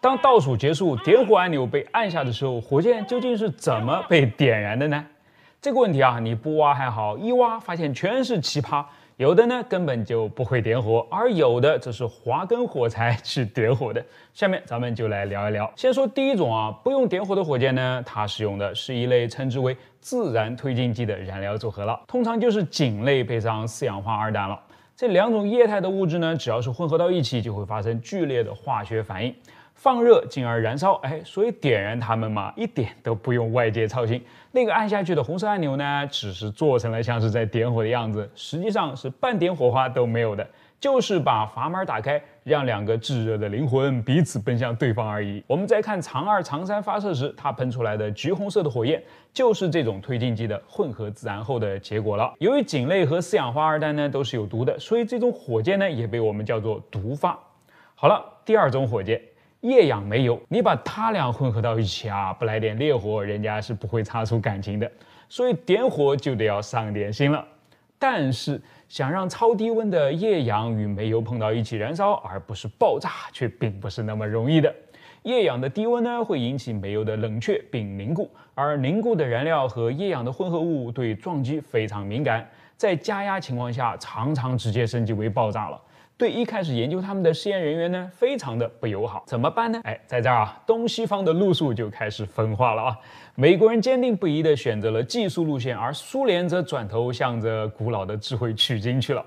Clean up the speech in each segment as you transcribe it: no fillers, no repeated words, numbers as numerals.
当倒数结束，点火按钮被按下的时候，火箭究竟是怎么被点燃的呢？这个问题啊，你不挖还好，一挖发现全是奇葩。有的呢根本就不会点火，而有的则是划根火柴去点火的。下面咱们就来聊一聊。先说第一种啊，不用点火的火箭呢，它使用的是一类称之为自然推进剂的燃料组合了，通常就是肼类配上四氧化二氮了。这两种液态的物质呢，只要是混合到一起，就会发生剧烈的化学反应。放热进而燃烧，所以点燃它们嘛，一点都不用外界操心。那个按下去的红色按钮呢，只是做成了像是在点火的样子，实际上是半点火花都没有的，就是把阀门打开，让两个炙热的灵魂彼此奔向对方而已。我们再看长2、长3发射时，它喷出来的橘红色的火焰，就是这种推进剂的混合自燃后的结果了。由于肼类和四氧化二氮呢都是有毒的，所以这种火箭呢也被我们叫做毒发。好了，第二种火箭。液氧煤油，你把它俩混合到一起啊，不来点烈火，人家是不会擦出感情的。所以点火就得要上点心了。但是想让超低温的液氧与煤油碰到一起燃烧，而不是爆炸，却并不是那么容易的。液氧的低温呢，会引起煤油的冷却并凝固，而凝固的燃料和液氧的混合物对撞击非常敏感，在加压情况下，常常直接升级为爆炸了。对一开始研究他们的实验人员呢，非常的不友好。怎么办呢？在这儿啊，东西方的路数就开始分化了啊。美国人坚定不移地选择了技术路线，而苏联则转头向着古老的智慧取经去了。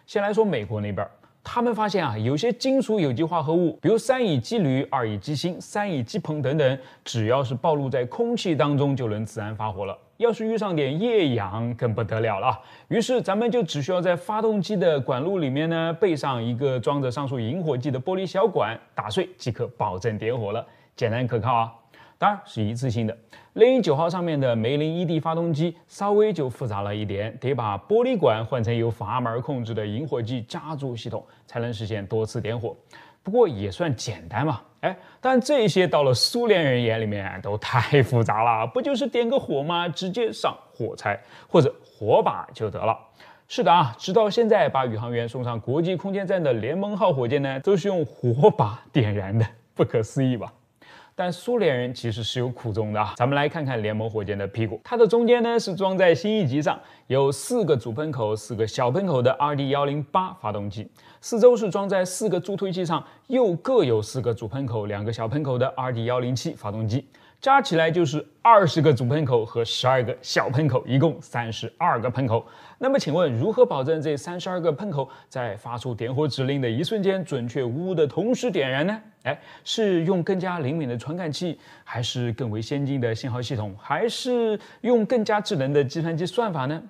先来说美国那边，他们发现啊，有些金属有机化合物，比如3乙基铝、2乙基锌、3乙基硼等等，只要是暴露在空气当中，就能自然发火了。要是遇上点液氧，更不得了了。于是咱们就只需要在发动机的管路里面呢，备上一个装着上述引火剂的玻璃小管，打碎即可保证点火了，简单可靠啊。当然是一次性的。雷鹰9号上面的梅林 ED 发动机稍微就复杂了一点，得把玻璃管换成由阀门控制的引火剂加注系统，才能实现多次点火。不过也算简单嘛，但这些到了苏联人眼里面都太复杂了，不就是点个火吗？直接上火柴或者火把就得了。是的啊，直到现在把宇航员送上国际空间站的联盟号火箭呢，都是用火把点燃的，不可思议吧？但苏联人其实是有苦衷的啊。咱们来看看联盟火箭的屁股，它的中间呢是装在新一级上，有4个主喷口、4个小喷口的 RD-108发动机，四周是装在4个助推器上，又各有4个主喷口、2个小喷口的 RD-107发动机，加起来就是20个主喷口和12个小喷口，一共32个喷口。那么请问如何保证这32个喷口在发出点火指令的一瞬间准确无误的同时点燃呢？是用更加灵敏的传感器，还是更为先进的信号系统，还是用更加智能的计算机算法呢？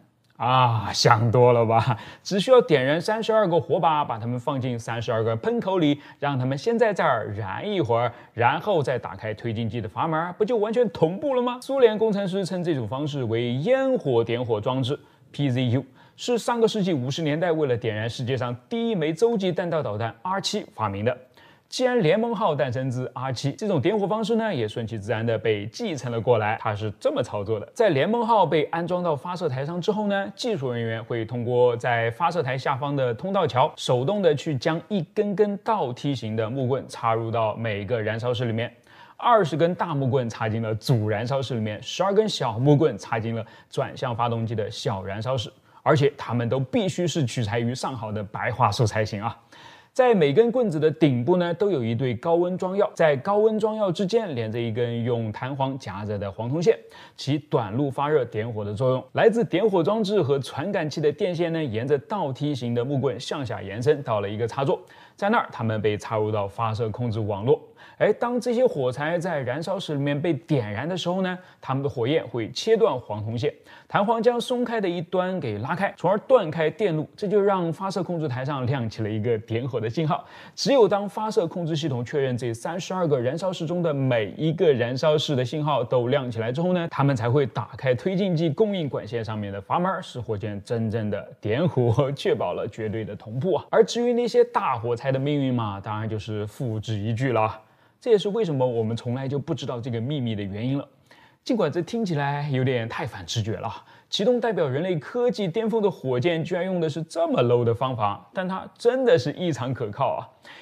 想多了吧，只需要点燃32个火把，把它们放进32个喷口里，让它们先在这儿燃一会儿，然后再打开推进剂的阀门，不就完全同步了吗？苏联工程师称这种方式为烟火点火装置 PZU， 是上个世纪50年代为了点燃世界上第一枚洲际弹道导弹 R7 发明的。既然联盟号诞生自 R7， 这种点火方式呢，也顺其自然的被继承了过来。它是这么操作的：在联盟号被安装到发射台上之后呢，技术人员会通过在发射台下方的通道桥，手动的去将一根根倒梯形的木棍插入到每个燃烧室里面。20根大木棍插进了主燃烧室里面，12根小木棍插进了转向发动机的小燃烧室，而且它们都必须是取材于上好的白桦树才行啊。在每根棍子的顶部呢，都有一对高温装药，在高温装药之间连着一根用弹簧夹着的黄铜线，起短路发热点火的作用。来自点火装置和传感器的电线呢，沿着倒梯形的木棍向下延伸到了一个插座，在那儿它们被插入到发射控制网络。当这些火柴在燃烧室里面被点燃的时候呢，它们的火焰会切断黄铜线，弹簧将松开的一端给拉开，从而断开电路，这就让发射控制台上亮起了一个点火的信号。只有当发射控制系统确认这32个燃烧室中的每一个燃烧室的信号都亮起来之后呢，他们才会打开推进剂供应管线上面的阀门，使火箭真正的点火，确保了绝对的同步啊。而至于那些大火柴的命运嘛，当然就是付之一炬了。这也是为什么我们从来就不知道这个秘密的原因了。尽管这听起来有点太反直觉了，启动代表人类科技巅峰的火箭居然用的是这么 low 的方法，但它真的是异常可靠啊！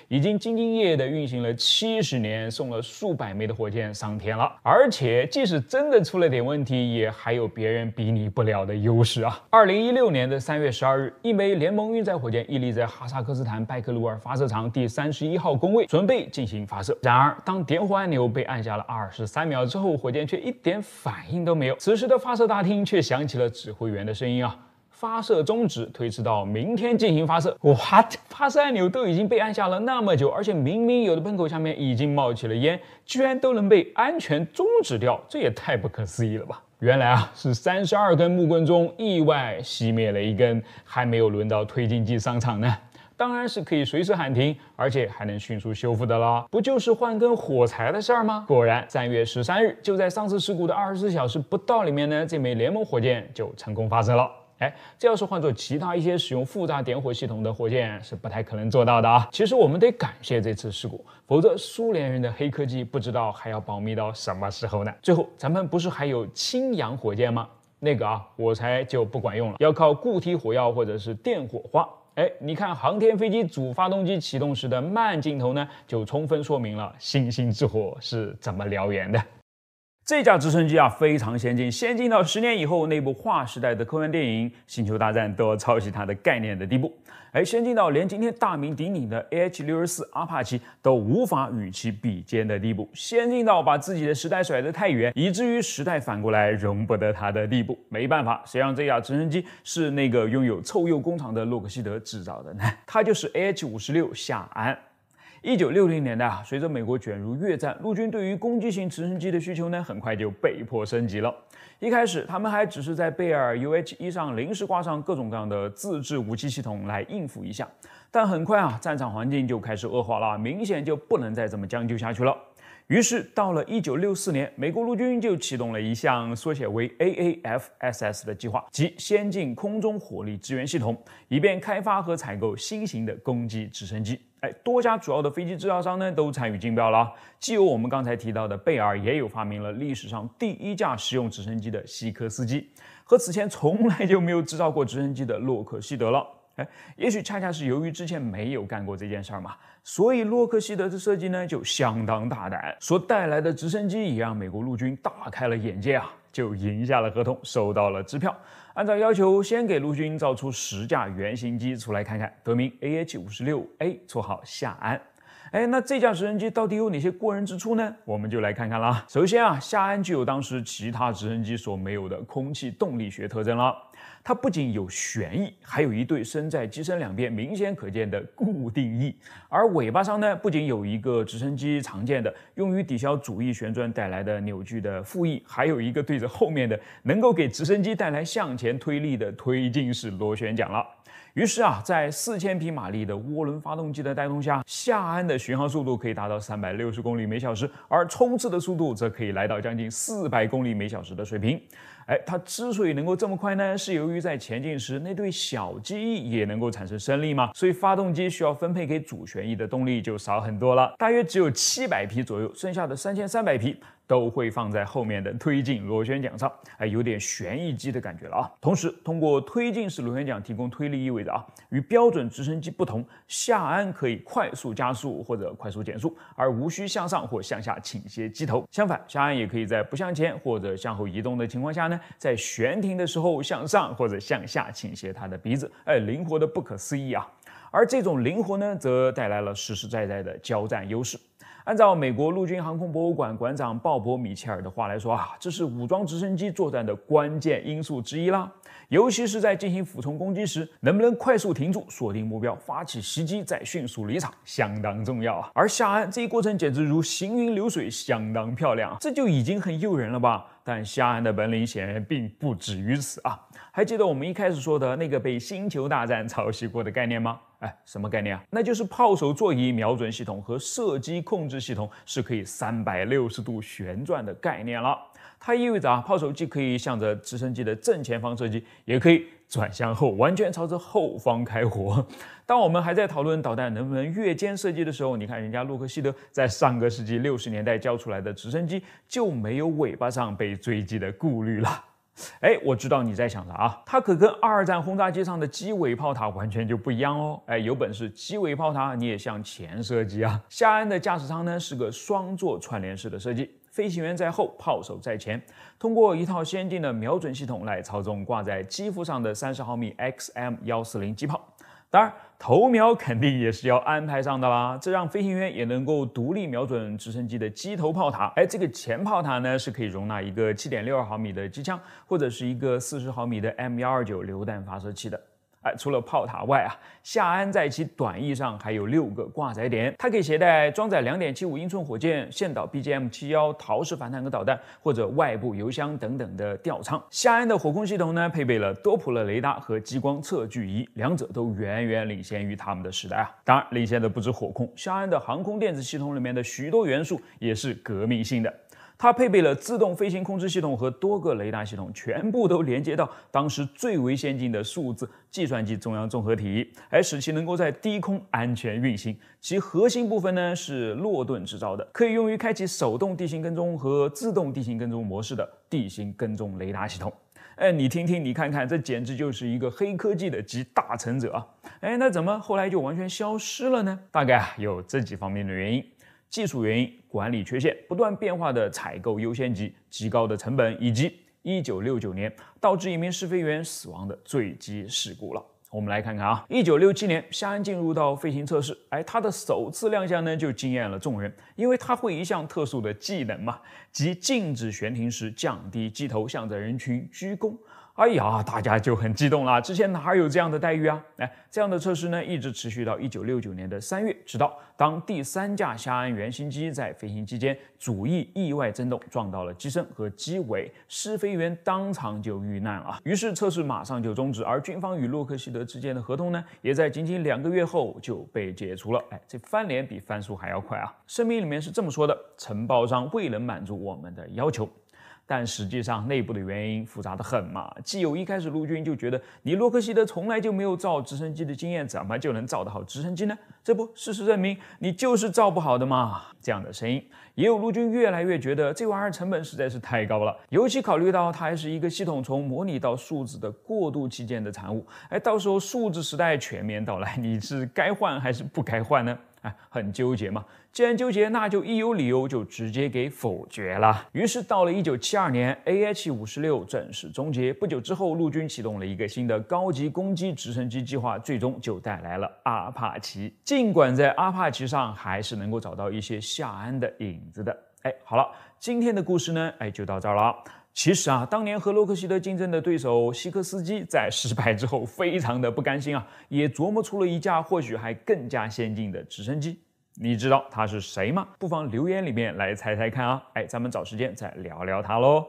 已经兢兢业业地运行了70年，送了数百枚的火箭上天了。而且即使真的出了点问题，也还有别人比拟不了的优势啊。2016年的3月12日，一枚联盟运载火箭屹立在哈萨克斯坦拜克努尔发射场第31号工位，准备进行发射。然而，当点火按钮被按下了23秒之后，火箭却一点反应都没有。此时的发射大厅却响起了指挥员的声音啊。发射终止，推迟到明天进行发射。What？ 发射按钮都已经被按下了那么久，而且明明有的喷口下面已经冒起了烟，居然都能被安全终止掉，这也太不可思议了吧！原来啊，是32根木棍中意外熄灭了一根，还没有轮到推进剂上场呢。当然是可以随时喊停，而且还能迅速修复的啦，不就是换根火柴的事儿吗？果然，3月13日，就在上次事故的24小时不到里面呢，这枚联盟火箭就成功发射了。这要是换做其他一些使用复杂点火系统的火箭，是不太可能做到的啊。其实我们得感谢这次事故，否则苏联人的黑科技不知道还要保密到什么时候呢？最后，咱们不是还有氢氧火箭吗？那个啊，火柴就不管用了，要靠固体火药或者是电火花。你看航天飞机主发动机启动时的慢镜头呢，就充分说明了星星之火是怎么燎原的。这架直升机啊非常先进，先进到10年以后那部划时代的科幻电影《星球大战》都要抄袭它的概念的地步。先进到连今天大名鼎鼎的 AH-64阿帕奇都无法与其比肩的地步，先进到把自己的时代甩得太远，以至于时代反过来容不得它的地步。没办法，谁让这架直升机是那个拥有臭鼬工厂的洛克希德制造的呢？它就是 AH-56夏安。1960年代啊，随着美国卷入越战，陆军对于攻击型直升机的需求呢，很快就被迫升级了。一开始，他们还只是在贝尔 UH-1上临时挂上各种各样的自制武器系统来应付一下，但很快啊，战场环境就开始恶化了，明显就不能再这么将就下去了。于是，到了1964年，美国陆军就启动了一项缩写为 AAFSS 的计划，即先进空中火力支援系统，以便开发和采购新型的攻击直升机。多家主要的飞机制造商呢都参与竞标了，既有我们刚才提到的贝尔，也有发明了历史上第一架实用直升机的希科斯基，和此前从来就没有制造过直升机的洛克希德了。也许恰恰是由于之前没有干过这件事儿嘛，所以洛克希德的设计呢就相当大胆，所带来的直升机也让美国陆军大开了眼界啊，就赢下了合同，收到了支票，按照要求先给陆军造出10架原型机出来看看，得名 AH-56A， 绰号夏安。那这架直升机到底有哪些过人之处呢？我们就来看看啦。首先啊，夏安具有当时其他直升机所没有的空气动力学特征了。它不仅有旋翼，还有一对身在机身两边明显可见的固定翼。而尾巴上呢，不仅有一个直升机常见的用于抵消主翼旋转带来的扭矩的副翼，还有一个对着后面的能够给直升机带来向前推力的推进式螺旋桨了。于是啊，在4000匹马力的涡轮发动机的带动下，夏安的巡航速度可以达到360公里每小时，而冲刺的速度则可以来到将近400公里每小时的水平。它之所以能够这么快呢，是由于在前进时那对小机翼也能够产生升力嘛，所以发动机需要分配给主旋翼的动力就少很多了，大约只有700匹左右，剩下的3300匹都会放在后面的推进螺旋桨上，有点旋翼机的感觉了啊。同时，通过推进式螺旋桨提供推力，意味着啊，与标准直升机不同，夏安可以快速加速或者快速减速，而无需向上或向下倾斜机头。相反，夏安也可以在不向前或者向后移动的情况下呢，在悬停的时候向上或者向下倾斜它的鼻子，灵活的不可思议啊。而这种灵活呢，则带来了实实在在的交战优势。按照美国陆军航空博物馆馆长鲍勃·米切尔的话来说啊，这是武装直升机作战的关键因素之一啦。尤其是在进行俯冲攻击时，能不能快速停住、锁定目标、发起袭击，再迅速离场，相当重要啊。而夏安这一过程简直如行云流水，相当漂亮，这就已经很诱人了吧？但夏安的本领显然并不止于此啊。还记得我们一开始说的那个被星球大战抄袭过的概念吗？什么概念啊？那就是炮手座椅瞄准系统和射击控制系统是可以360度旋转的概念了。它意味着炮手既可以向着直升机的正前方射击，也可以转向后，完全朝着后方开火。当我们还在讨论导弹能不能越肩射击的时候，你看人家洛克希德在上个世纪60年代交出来的直升机就没有尾巴上被追击的顾虑了。我知道你在想啥啊，它可跟二战轰炸机上的机尾炮塔完全就不一样哦。有本事机尾炮塔你也向前射击啊。夏安的驾驶舱呢是个双座串联式的设计，飞行员在后，炮手在前，通过一套先进的瞄准系统来操纵挂在机腹上的30毫米 XM140机炮。当然，头瞄肯定也是要安排上的啦，这让飞行员也能够独立瞄准直升机的机头炮塔。这个前炮塔呢是可以容纳一个7.62毫米的机枪，或者是一个40毫米的 M129榴弹发射器的。除了炮塔外啊，夏安在其短翼上还有6个挂载点，它可以携带装载2.75英寸火箭、岘岛 BGM-71陶式反坦克导弹或者外部油箱等等的吊舱。夏安的火控系统呢，配备了多普勒雷达和激光测距仪，两者都远远领先于他们的时代啊。当然，领先的不止火控，夏安的航空电子系统里面的许多元素也是革命性的。它配备了自动飞行控制系统和多个雷达系统，全部都连接到当时最为先进的数字计算机中央综合体，使其能够在低空安全运行。其核心部分呢是洛顿制造的，可以用于开启手动地形跟踪和自动地形跟踪模式的地形跟踪雷达系统。你听听，你看看，这简直就是一个黑科技的集大成者啊！那怎么后来就完全消失了呢？大概有这几方面的原因。技术原因、管理缺陷、不断变化的采购优先级、极高的成本，以及1969年导致一名试飞员死亡的坠机事故了。我们来看看啊，1967年，夏安进入到飞行测试，他的首次亮相呢就惊艳了众人，因为他会一项特殊的技能嘛，即静止悬停时降低机头，向着人群鞠躬。大家就很激动了，之前哪有这样的待遇啊？这样的测试呢，一直持续到1969年的3月，直到当第3架夏安原型机在飞行期间主翼意外震动，撞到了机身和机尾，试飞员当场就遇难了。于是测试马上就终止，而军方与洛克希德之间的合同呢，也在仅仅2个月后就被解除了。这翻脸比翻书还要快啊！声明里面是这么说的：承包商未能满足我们的要求。但实际上内部的原因复杂得很嘛，既有一开始陆军就觉得你洛克希德从来就没有造直升机的经验，怎么就能造得好直升机呢？这不，事实证明你就是造不好的嘛。这样的声音，也有陆军越来越觉得这玩意儿成本实在是太高了，尤其考虑到它还是一个系统从模拟到数字的过渡期间的产物，到时候数字时代全面到来，你是该换还是不该换呢？很纠结嘛，既然纠结，那就一有理由就直接给否决了。于是到了1972年 AH-56 正式终结，不久之后，陆军启动了一个新的高级攻击直升机计划，最终就带来了阿帕奇。尽管在阿帕奇上还是能够找到一些夏安的影子的。好了，今天的故事呢，就到这儿了。其实啊，当年和洛克希德竞争的对手希克斯基在失败之后非常的不甘心啊，也琢磨出了一架或许还更加先进的直升机。你知道他是谁吗？不妨留言里面来猜猜看啊！咱们找时间再聊聊他喽。